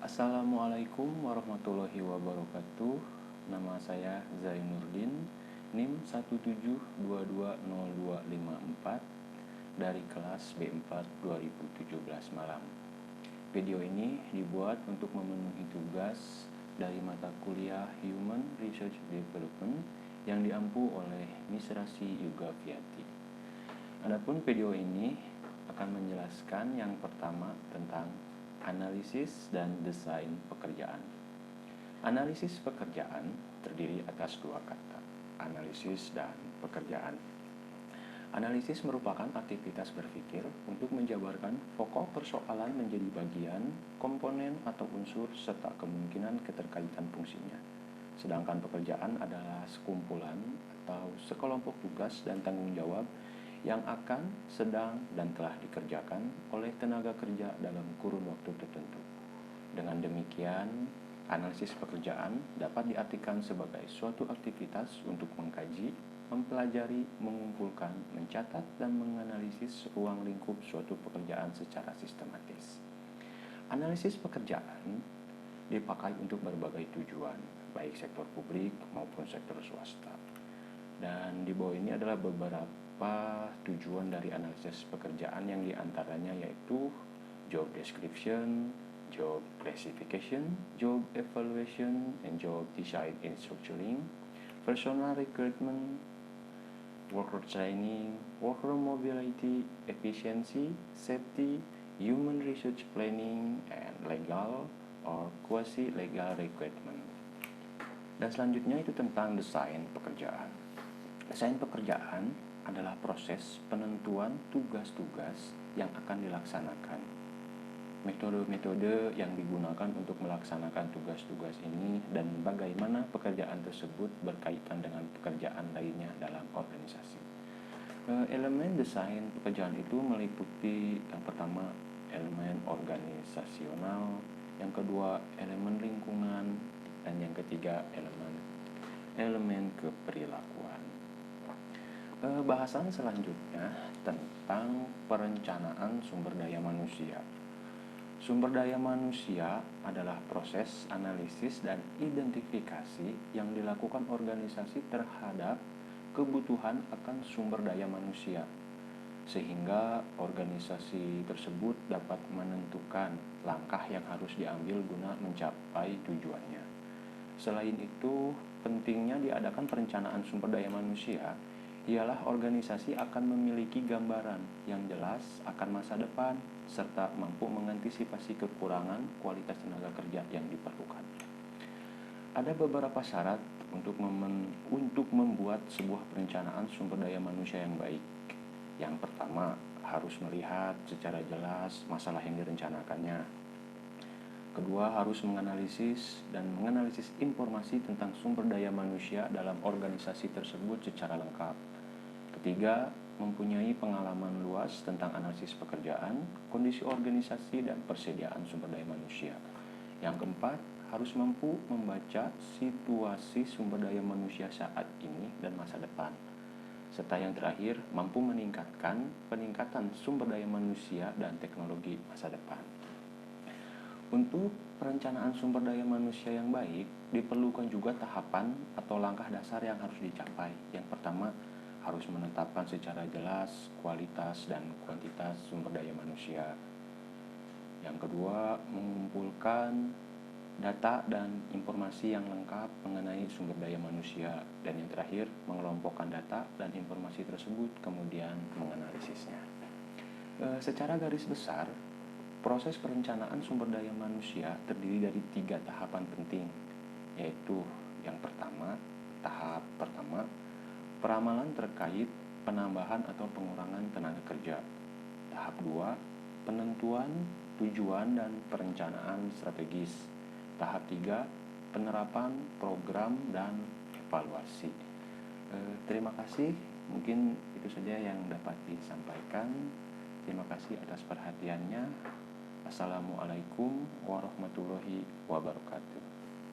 Assalamualaikum warahmatullahi wabarakatuh. Nama saya Zainuddin, NIM 1722024 dari kelas B4 2017 malam. Video ini dibuat untuk memenuhi tugas dari mata kuliah Human Research Development yang diampu oleh Miss Rasi Yugaviati. Adapun video ini akan menjelaskan yang pertama tentang analisis dan desain pekerjaan. Analisis pekerjaan terdiri atas dua kata, analisis dan pekerjaan. Analisis merupakan aktivitas berpikir untuk menjabarkan pokok persoalan menjadi bagian, komponen atau unsur serta kemungkinan keterkaitan fungsinya. Sedangkan pekerjaan adalah sekumpulan atau sekelompok tugas dan tanggung jawab yang akan, sedang, dan telah dikerjakan oleh tenaga kerja dalam kurun waktu tertentu. Dengan demikian, analisis pekerjaan dapat diartikan sebagai suatu aktivitas untuk mengkaji, mempelajari, mengumpulkan, mencatat, dan menganalisis ruang lingkup suatu pekerjaan secara sistematis. Analisis pekerjaan dipakai untuk berbagai tujuan, baik sektor publik maupun sektor swasta. Dan di bawah ini adalah beberapa tujuan dari analisis pekerjaan yang diantaranya yaitu job description, job classification, job evaluation, and job design and structuring, personal recruitment, worker training, worker mobility, efficiency, safety, human research planning, and legal or quasi-legal recruitment. Dan selanjutnya itu tentang desain pekerjaan. Desain pekerjaan adalah proses penentuan tugas-tugas yang akan dilaksanakan. Metode-metode yang digunakan untuk melaksanakan tugas-tugas ini dan bagaimana pekerjaan tersebut berkaitan dengan pekerjaan lainnya dalam organisasi. Elemen desain pekerjaan itu meliputi yang pertama elemen organisasional, yang kedua elemen lingkungan, dan yang ketiga elemen keperilakuan. Bahasan selanjutnya tentang perencanaan sumber daya manusia. Sumber daya manusia adalah proses analisis dan identifikasi yang dilakukan organisasi terhadap kebutuhan akan sumber daya manusia, sehingga organisasi tersebut dapat menentukan langkah yang harus diambil guna mencapai tujuannya. Selain itu, pentingnya diadakan perencanaan sumber daya manusia ialah organisasi akan memiliki gambaran yang jelas akan masa depan serta mampu mengantisipasi kekurangan kualitas tenaga kerja yang diperlukan. Ada beberapa syarat untuk membuat sebuah perencanaan sumber daya manusia yang baik. Yang pertama, harus melihat secara jelas masalah yang direncanakannya. Kedua, harus menganalisis informasi tentang sumber daya manusia dalam organisasi tersebut secara lengkap. Ketiga, mempunyai pengalaman luas tentang analisis pekerjaan, kondisi organisasi, dan persediaan sumber daya manusia. Yang keempat, harus mampu membaca situasi sumber daya manusia saat ini dan masa depan. Serta yang terakhir, mampu peningkatan sumber daya manusia dan teknologi masa depan. Untuk perencanaan sumber daya manusia yang baik, diperlukan juga tahapan atau langkah dasar yang harus dicapai. Yang pertama, harus menetapkan secara jelas kualitas dan kuantitas sumber daya manusia. Yang kedua, mengumpulkan data dan informasi yang lengkap mengenai sumber daya manusia. Dan yang terakhir, mengelompokkan data dan informasi tersebut kemudian menganalisisnya. Secara garis besar, proses perencanaan sumber daya manusia terdiri dari 3 tahapan penting, yaitu yang pertama, tahap pertama, peramalan terkait penambahan atau pengurangan tenaga kerja. Tahap 2, penentuan tujuan dan perencanaan strategis. Tahap 3, penerapan program dan evaluasi. Terima kasih, mungkin itu saja yang dapat disampaikan. Terima kasih atas perhatiannya. Assalamualaikum warahmatullahi wabarakatuh.